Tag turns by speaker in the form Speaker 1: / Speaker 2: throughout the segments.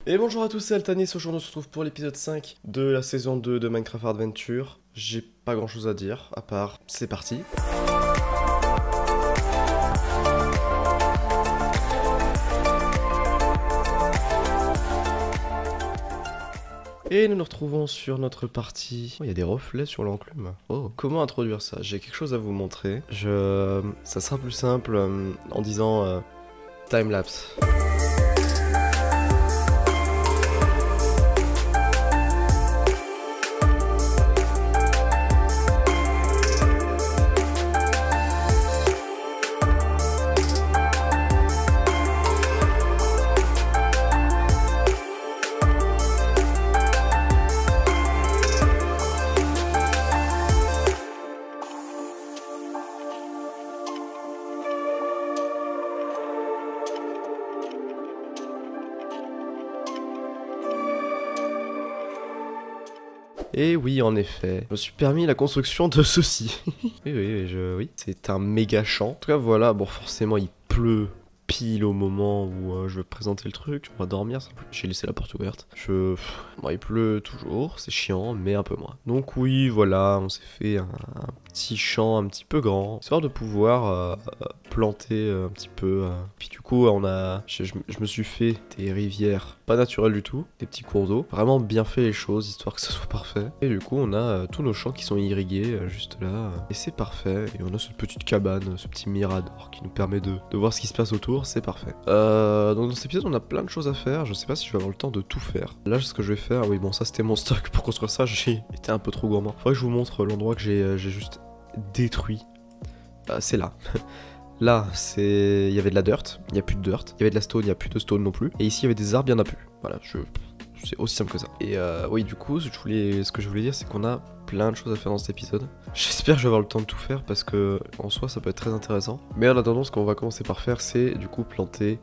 Speaker 1: Et bonjour à tous, c'est Altanis, aujourd'hui on se retrouve pour l'épisode 5 de la saison 2 de Minecraft Adventure. J'ai pas grand chose à dire, à part c'est parti. Et nous nous retrouvons sur notre partie. Oh, il y a des reflets sur l'enclume. Oh, comment introduire ça? J'ai quelque chose à vous montrer. Ça sera plus simple en disant timelapse. Et oui, en effet, je me suis permis la construction de ceci. Oui, c'est un méga champ. En tout cas, voilà, bon, forcément, il pleut pile au moment où je vais présenter le truc. On va dormir, j'ai laissé la porte ouverte. Bon, il pleut toujours, c'est chiant, mais un peu moins. Donc oui, voilà, on s'est fait un petit champ un petit peu grand, histoire de pouvoir planter un petit peu. Puis du coup, je me suis fait des rivières pas naturelles du tout, des petits cours d'eau. Vraiment bien fait les choses, histoire que ça soit parfait. Et du coup, on a tous nos champs qui sont irrigués juste là. Et c'est parfait. Et on a cette petite cabane, ce petit mirador qui nous permet de voir ce qui se passe autour. C'est parfait. Donc dans cet épisode, on a plein de choses à faire. Je sais pas si je vais avoir le temps de tout faire. Là, ce que je vais faire, oui, bon, ça c'était mon stock pour construire ça. J'ai été un peu trop gourmand. Faudrait que je vous montre l'endroit que j'ai juste détruit. C'est là. Là, il y avait de la dirt, il n'y a plus de dirt. Il y avait de la stone, il n'y a plus de stone non plus. Et ici, il y avait des arbres, il n'y en a plus. Voilà, c'est aussi simple que ça. Et oui, du coup, ce que je voulais dire, c'est qu'on a plein de choses à faire dans cet épisode. J'espère que je vais avoir le temps de tout faire parce que, en soi, ça peut être très intéressant. Mais en attendant, ce qu'on va commencer par faire, c'est du coup planter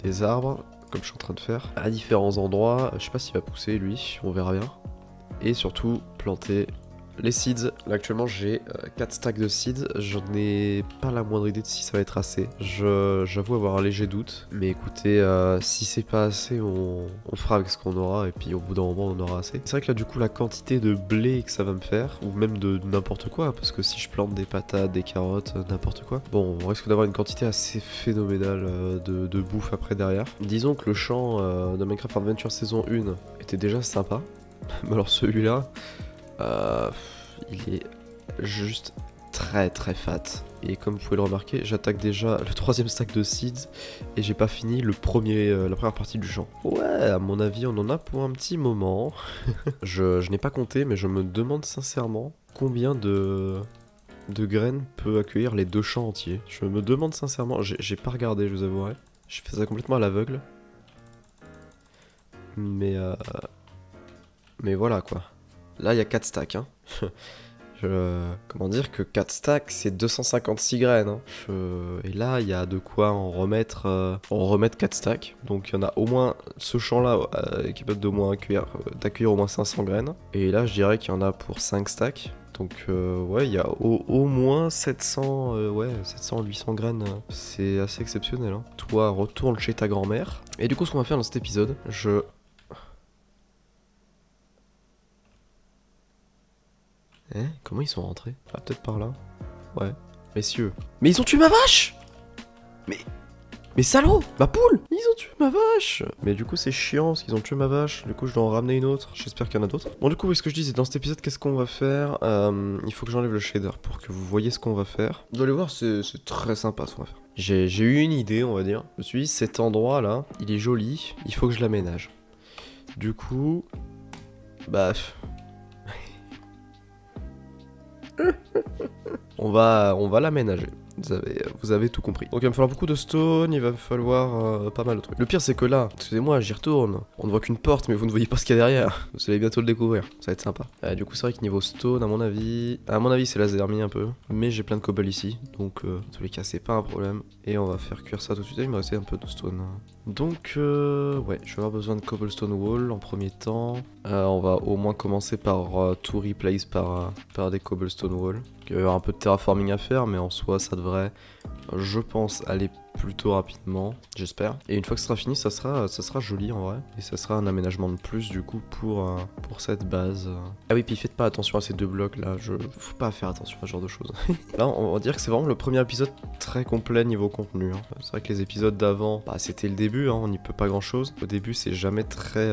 Speaker 1: des arbres, comme je suis en train de faire, à différents endroits. Je sais pas s'il va pousser, lui, on verra bien. Et surtout, planter les seeds. Là actuellement j'ai 4 stacks de seeds, j'en ai pas la moindre idée de si ça va être assez. J'avoue avoir un léger doute, mais écoutez, si c'est pas assez, on fera avec ce qu'on aura et puis au bout d'un moment on aura assez. C'est vrai que là du coup la quantité de blé que ça va me faire, ou même de n'importe quoi, parce que si je plante des patates, des carottes, n'importe quoi, bon on risque d'avoir une quantité assez phénoménale de bouffe après derrière. Disons que le champ de Minecraft Adventure saison 1 était déjà sympa, mais alors celui-là... il est juste très fat. Et comme vous pouvez le remarquer, j'attaque déjà le 3ème stack de seeds et j'ai pas fini la première partie du champ. Ouais, à mon avis, on en a pour un petit moment. je n'ai pas compté, mais je me demande sincèrement combien de graines peut accueillir les 2 champs entiers. Je me demande sincèrement, j'ai pas regardé, je vous avouerai. Je fais ça complètement à l'aveugle. Mais voilà quoi. Là, il y a 4 stacks. Hein. Comment dire que 4 stacks, c'est 256 graines. Hein. Et là, il y a de quoi en remettre 4 stacks. Donc, il y en a au moins ce champ-là est capable d'accueillir au moins 500 graines. Et là, je dirais qu'il y en a pour 5 stacks. Donc, ouais, il y a au moins 700-800 graines. C'est assez exceptionnel. Hein. Toi, retourne chez ta grand-mère. Et du coup, ce qu'on va faire dans cet épisode, Hein? Comment ils sont rentrés? Ah, peut-être par là. Ouais. Messieurs. Mais ils ont tué ma vache! Mais salaud! Ma poule! Ils ont tué ma vache! Mais du coup, c'est chiant parce qu'ils ont tué ma vache. Du coup, je dois en ramener une autre. J'espère qu'il y en a d'autres. Bon, du coup, oui, ce que je dis, c'est dans cet épisode, qu'est-ce qu'on va faire? Il faut que j'enlève le shader pour que vous voyez ce qu'on va faire. Vous allez voir, c'est très sympa ce qu'on va faire. J'ai eu une idée, on va dire. Je me suis dit, cet endroit-là, il est joli. Il faut que je l'aménage. Du coup... Bah... on va l'aménager. Vous avez tout compris. Donc il va me falloir beaucoup de stone, il va me falloir pas mal de trucs. Le pire c'est que là, excusez-moi, j'y retourne. On ne voit qu'une porte, mais vous ne voyez pas ce qu'il y a derrière. Vous allez bientôt le découvrir, ça va être sympa. Du coup c'est vrai que niveau stone, à mon avis c'est laser mis un peu. Mais j'ai plein de cobble ici, donc dans tous les cas c'est pas un problème. Et on va faire cuire ça tout de suite, il me restait un peu de stone. Donc ouais, je vais avoir besoin de cobblestone wall en premier temps. On va au moins commencer par tout replace par des cobblestone wall. Il va y avoir un peu de terraforming à faire, mais en soi ça devrait, je pense, aller plutôt rapidement, j'espère. Et une fois que ce sera fini, ça sera joli en vrai. Et ça sera un aménagement de plus du coup pour cette base. Ah oui, puis faites pas attention à ces deux blocs là, faut pas faire attention à ce genre de choses. Là, on va dire que c'est vraiment le premier épisode très complet niveau contenu. Hein. C'est vrai que les épisodes d'avant, bah, c'était le début, hein, on n'y peut pas grand chose. Au début, c'est jamais très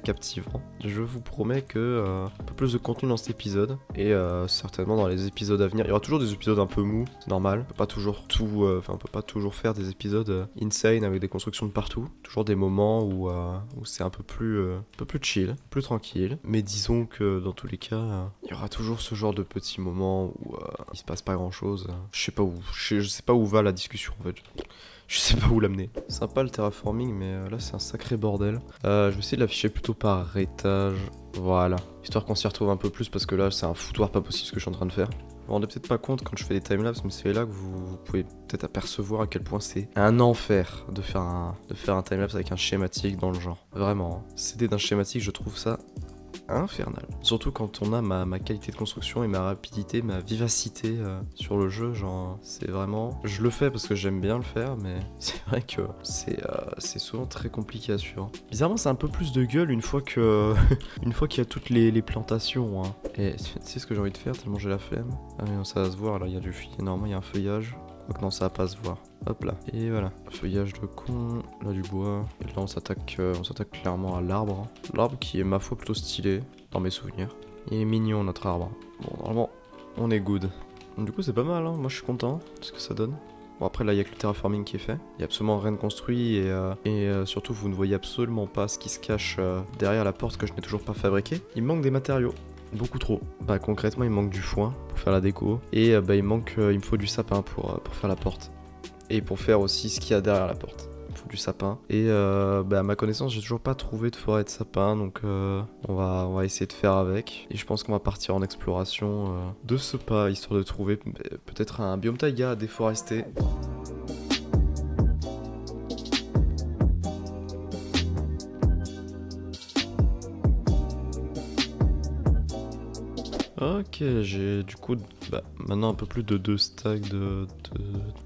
Speaker 1: captivant. Je vous promets que un peu plus de contenu dans cet épisode. Et certainement dans les épisodes à venir. Il y aura toujours des épisodes un peu mous, c'est normal. On peut pas toujours tout, on peut pas toujours faire des épisodes insane avec des constructions de partout. Toujours des moments où c'est un peu plus chill, plus tranquille. Mais disons que dans tous les cas, il y aura toujours ce genre de petits moments où il se passe pas grand chose. Je sais pas où, je sais pas où va la discussion en fait. Je sais pas où l'amener. Sympa le terraforming, mais là c'est un sacré bordel. Je vais essayer de l'afficher plutôt par étage. Voilà. Histoire qu'on s'y retrouve un peu plus parce que là c'est un foutoir pas possible ce que je suis en train de faire. Vous vous rendez peut-être pas compte quand je fais des timelapses, mais c'est là que vous pouvez peut-être apercevoir à quel point c'est un enfer de faire un timelapse avec un schématique dans le genre. Vraiment. S'aider d'un schématique, je trouve ça infernal. Surtout quand on a ma qualité de construction et ma rapidité, ma vivacité sur le jeu, genre c'est vraiment... Je le fais parce que j'aime bien le faire, mais c'est vrai que c'est souvent très compliqué à suivre. Bizarrement c'est un peu plus de gueule une fois que une fois qu'il y a toutes les plantations. Hein. Et tu sais ce que j'ai envie de faire tellement j'ai la flemme. Ah mais non, ça va se voir, là il y a normalement il y a un feuillage. Donc non, ça va pas se voir. Hop là. Et voilà. Feuillage de con, là du bois. Et là on s'attaque clairement à l'arbre. L'arbre qui est ma foi plutôt stylé, dans mes souvenirs. Il est mignon notre arbre. Bon, normalement, on est good. Donc, du coup c'est pas mal, hein. Moi je suis content de ce que ça donne. Bon après là il y a que le terraforming qui est fait. Il y a absolument rien de construit et surtout vous ne voyez absolument pas ce qui se cache derrière la porte que je n'ai toujours pas fabriqué. Il me manque des matériaux. Beaucoup trop. Bah concrètement il me manque du foin pour faire la déco. Et bah il me faut du sapin pour faire la porte. Et pour faire aussi ce qu'il y a derrière la porte. Il me faut du sapin. Et bah à ma connaissance j'ai toujours pas trouvé de forêt de sapin. Donc on va essayer de faire avec. Et je pense qu'on va partir en exploration de ce pas. Histoire de trouver peut-être un biome taïga à déforester. Ok, j'ai du coup maintenant un peu plus de 2 stacks de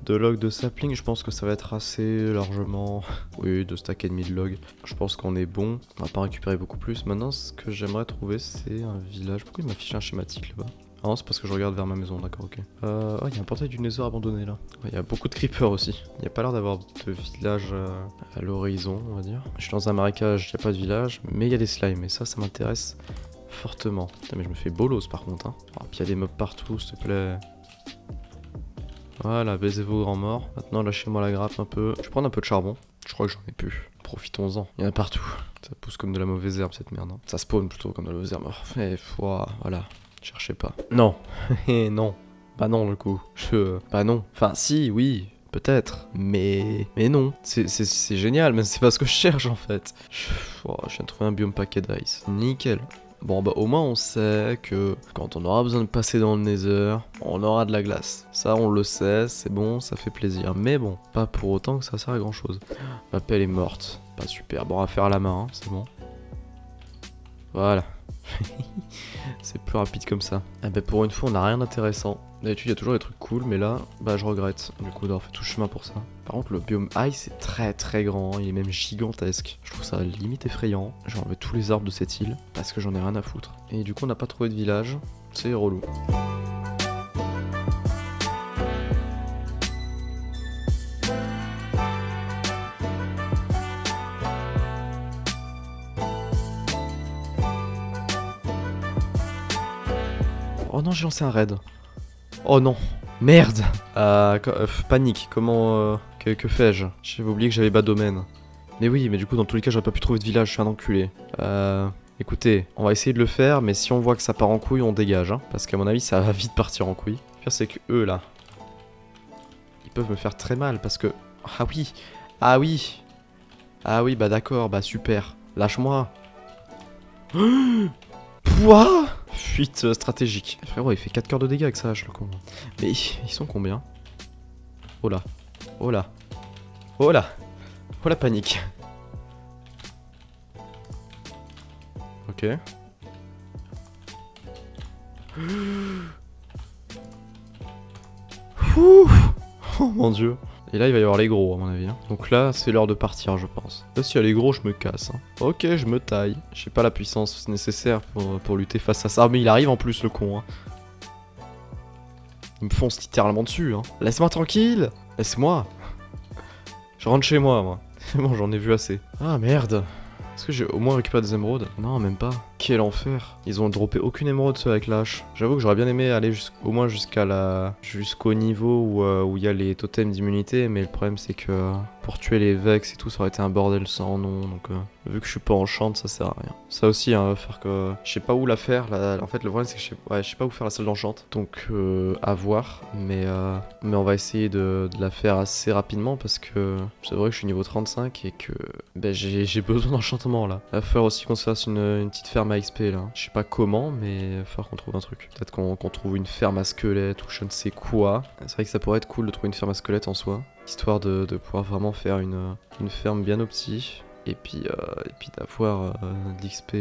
Speaker 1: logs de sapling. Je pense que ça va être assez largement. Oui, 2 stacks et demi de logs. Je pense qu'on est bon. On va pas récupérer beaucoup plus. Maintenant, ce que j'aimerais trouver, c'est un village. Pourquoi il m'a affiché un schématique là-bas? Ah non, c'est parce que je regarde vers ma maison, d'accord, ok. Oh, il y a un portail du Nether abandonné là. Il y a beaucoup de creepers aussi. Il n'y a pas l'air d'avoir de village à l'horizon, on va dire. Je suis dans un marécage, il n'y a pas de village, mais il y a des slimes et ça m'intéresse fortement. Putain, mais je me fais bolos par contre. Hein. Oh, puis il y a des mobs partout, s'il te plaît. Voilà, baisez-vous grand mort. Maintenant, lâchez-moi la grappe un peu. Je vais prendre un peu de charbon. Je crois que j'en ai plus. Profitons-en. Il y en a partout. Ça pousse comme de la mauvaise herbe cette merde. Hein. Ça spawn plutôt comme de la mauvaise herbe. Mais voilà. Cherchez pas. Non. Non. Bah non, du coup. Bah non. Enfin, si, oui. Peut-être, mais non, c'est génial, mais c'est pas ce que je cherche en fait. Je viens de trouver un biome paquet d'ice. Nickel. Bon bah au moins on sait que quand on aura besoin de passer dans le Nether, on aura de la glace. Ça on le sait, c'est bon, ça fait plaisir. Mais bon, pas pour autant que ça sert à grand chose. Ma pelle est morte, pas super. Bon, on va faire à la main, hein, c'est bon. Voilà. C'est plus rapide comme ça. Ah bah pour une fois on n'a rien d'intéressant. D'habitude il y a toujours des trucs cool, mais là, bah je regrette du coup d'avoir fait tout le chemin pour ça. Par contre le biome ice est très grand, il est même gigantesque. Je trouve ça limite effrayant. J'ai enlevé tous les arbres de cette île parce que j'en ai rien à foutre. Et du coup on n'a pas trouvé de village, c'est relou. Oh non, j'ai lancé un raid. Oh non. Merde. Panique. Comment... que fais-je? J'avais oublié que j'avais bas domaine. Mais oui, mais du coup, dans tous les cas, j'aurais pas pu trouver de village. Je suis un enculé. Écoutez, on va essayer de le faire, mais si on voit que ça part en couille, on dégage. Hein, parce qu'à mon avis, ça va vite partir en couille. Le pire, c'est que eux, là, ils peuvent me faire très mal parce que... Ah oui. Ah oui. Ah oui, bah d'accord, bah super. Lâche-moi. Pouah. Fuite stratégique. Frérot, il fait 4 cœurs de dégâts avec ça, je le con. Mais ils sont combien? Oh là. Oh là. Oh là. Oh la panique. Ok. Ouh. Oh mon dieu. Et là, il va y avoir les gros, à mon avis. Hein. Donc là, c'est l'heure de partir, je pense. Là, s'il y a les gros, je me casse. Hein. Ok, je me taille. J'ai pas la puissance nécessaire pour lutter face à ça. Ah, mais il arrive en plus, le con. Hein. Il me fonce littéralement dessus. Hein. Laisse-moi tranquille. Laisse-moi. Je rentre chez moi. C'est bon, j'en ai vu assez. Ah, merde. Est-ce que j'ai au moins récupéré des émeraudes? Non, même pas. Quel enfer. Ils ont droppé aucune émeraude ceux avec l'âche. J'avoue que j'aurais bien aimé aller au moins jusqu'au niveau où il y a les totems d'immunité, mais le problème c'est que pour tuer les vex et tout, ça aurait été un bordel sans nom. Donc vu que je suis pas en chante, ça sert à rien. Ça aussi, hein, faire que je sais pas où la faire. En fait, le problème c'est que je sais pas où faire la salle d'enchante. Donc à voir, mais on va essayer de la faire assez rapidement parce que c'est vrai que je suis niveau 35 et que ben, j'ai besoin d'enchantement là. Il va falloir aussi qu'on se fasse une petite ferme à XP là. Je sais pas comment, mais il va falloir qu'on trouve un truc. Peut-être qu'on trouve une ferme à squelette ou je ne sais quoi. C'est vrai que ça pourrait être cool de trouver une ferme à squelette en soi, histoire de pouvoir vraiment faire une ferme bien opti. Et puis d'avoir de l'XP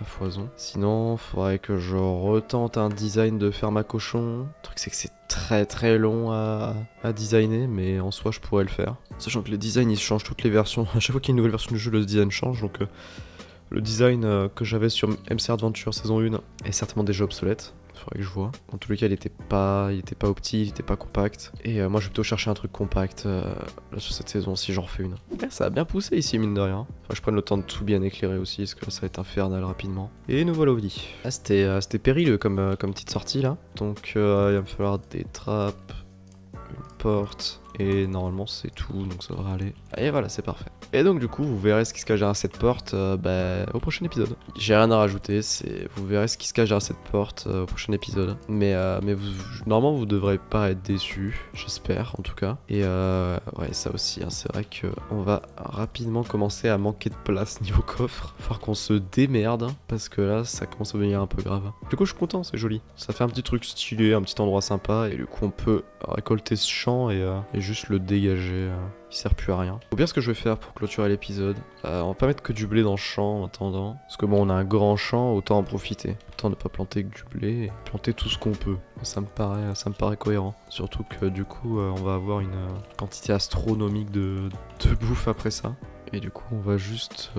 Speaker 1: à foison. Sinon, faudrait que je retente un design de ferme à cochon. Le truc c'est que c'est très long à designer, mais en soi je pourrais le faire. Sachant que les designs ils changent toutes les versions. À chaque fois qu'il y a une nouvelle version du jeu, le design change. Donc le design que j'avais sur MC Adventure saison 1 est certainement déjà obsolète. Faudrait que je vois. En tous les cas, il était pas opti, il était pas compact. Et moi, je vais plutôt chercher un truc compact là, sur cette saison si j'en refais une. Ouais, ça a bien poussé ici, mine de rien. Faut que je prenne le temps de tout bien éclairer aussi, parce que là, ça va être infernal rapidement. Et nous voilà au lit. Là, c'était périlleux comme petite sortie là. Donc, il va me falloir des trappes, une porte. Et normalement c'est tout, donc ça devrait aller. Et voilà, c'est parfait. Et donc du coup, vous verrez ce qui se cache derrière cette porte au prochain épisode. J'ai rien à rajouter, vous verrez ce qui se cache derrière cette porte au prochain épisode. Mais normalement, vous devrez pas être déçus, j'espère en tout cas. Et ouais, ça aussi, hein, c'est vrai qu'on va rapidement commencer à manquer de place niveau coffre. Faut qu'on se démerde, parce que là, ça commence à devenir un peu grave. Du coup, je suis content, c'est joli. Ça fait un petit truc stylé, un petit endroit sympa, et du coup, on peut récolter ce champ et juste le dégager. Il sert plus à rien. Au pire, ce que je vais faire pour clôturer l'épisode, on va pas mettre que du blé dans le champ en attendant. Parce que bon, on a un grand champ, autant en profiter. Autant ne pas planter que du blé et planter tout ce qu'on peut. Ça me paraît cohérent. Surtout que du coup, on va avoir une quantité astronomique de bouffe après ça. Et du coup, on va juste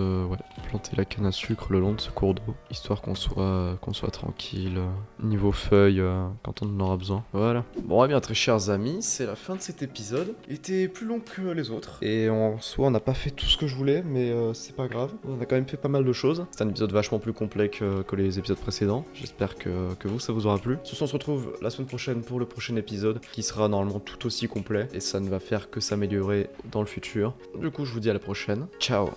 Speaker 1: planter la canne à sucre le long de ce cours d'eau, histoire qu'on soit tranquille, niveau feuilles, quand on en aura besoin. Voilà. Bon, eh bien, très chers amis, c'est la fin de cet épisode. Il était plus long que les autres. Et en soi, on n'a pas fait tout ce que je voulais, mais c'est pas grave. On a quand même fait pas mal de choses. C'est un épisode vachement plus complet que les épisodes précédents. J'espère que vous, ça vous aura plu. Ce soir, on se retrouve la semaine prochaine pour le prochain épisode, qui sera normalement tout aussi complet. Et ça ne va faire que s'améliorer dans le futur. Du coup, je vous dis à la prochaine. Ciao.